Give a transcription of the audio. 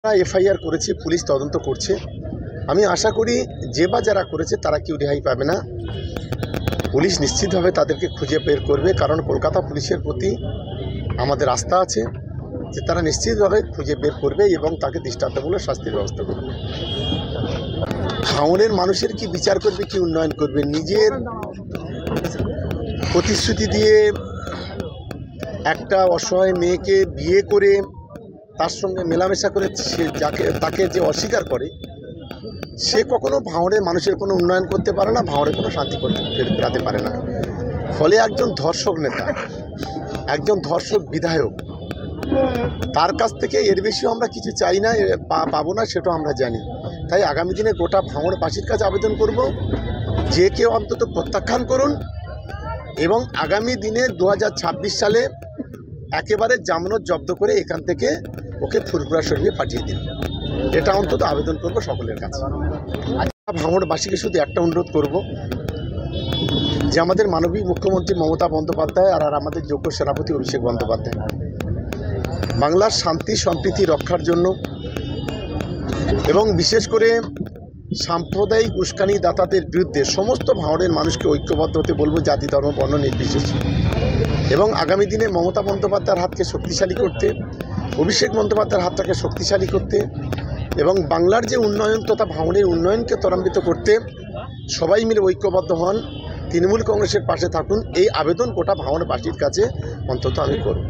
FIR করেছি, police তদন্ত করছে। আমি আশা করি যে বা যারা করেছে তারা কেউ রেহাই পাবে না। পুলিশ নিশ্চিতভাবে তাদেরকে খুঁজে বের করবে, কারণ কলকাতা পুলিশের প্রতি আমাদের আস্থা আছে যে তারা নিশ্চিতভাবে খুঁজে বের করবে এবং তাকে দৃষ্টান্তমূলক শাস্তির ব্যবস্থা করবে। ভাঙড়ের মানুষের কি বিচার করবে, কি উন্নয়ন করবে? নিজের প্রতিশ্রুতি দিয়ে একটা অসহায় মেয়েকে বিয়ে করে তার সঙ্গে মেলামেশা করে সে তাকে যে অস্বীকার করে, সে কখনো ভাঙড়ের মানুষের কোনো উন্নয়ন করতে পারে না, ভাঙড়ের কোনো শান্তি ফেরাতে পারে না। ফলে একজন ধর্ষক নেতা, একজন ধর্ষক বিধায়ক, তার কাছ থেকে এর বেশিও আমরা কিছু চাই না, পাবো না, সেটাও আমরা জানি। তাই আগামী দিনে গোটা ভাঙড়বাসীর কাছে আবেদন করব যে কেউ অন্তত প্রত্যাখ্যান করুন এবং আগামী দিনে 2026 সালে একেবারে জামানত জব্দ করে এখান থেকে ওকে ফুরফুরা শরীরে পাঠিয়ে দিন। এটা অন্তত আবেদন করব সকলের কাছে। ভাঙড়বাসীকে শুধু একটা অনুরোধ করব যে আমাদের মাননীয় মুখ্যমন্ত্রী মমতা বন্দ্যোপাধ্যায় আর আমাদের যোগ্য সেনাপতি অভিষেক বন্দ্যোপাধ্যায় বাংলার শান্তি সম্প্রীতি রক্ষার জন্য এবং বিশেষ করে সাম্প্রদায়িক উস্কানি দাতাদের বিরুদ্ধে সমস্ত ভাঙড়ের মানুষকে ঐক্যবদ্ধ হতে বলবো, জাতি ধর্ম বর্ণ নির্বিশেষে। এবং আগামী দিনে মমতা বন্দ্যোপাধ্যায়ের হাতকে শক্তিশালী করতে, অভিষেক বন্দ্যোপাধ্যায়ের হাতটাকে শক্তিশালী করতে এবং বাংলার যে উন্নয়ন তথা ভাঙড়ের উন্নয়নকে ত্বরান্বিত করতে সবাই মিলে ঐক্যবদ্ধ হন, তৃণমূল কংগ্রেসের পাশে থাকুন, এই আবেদন গোটা ভাঙড়বাসীর কাছে অন্তত আমি করব।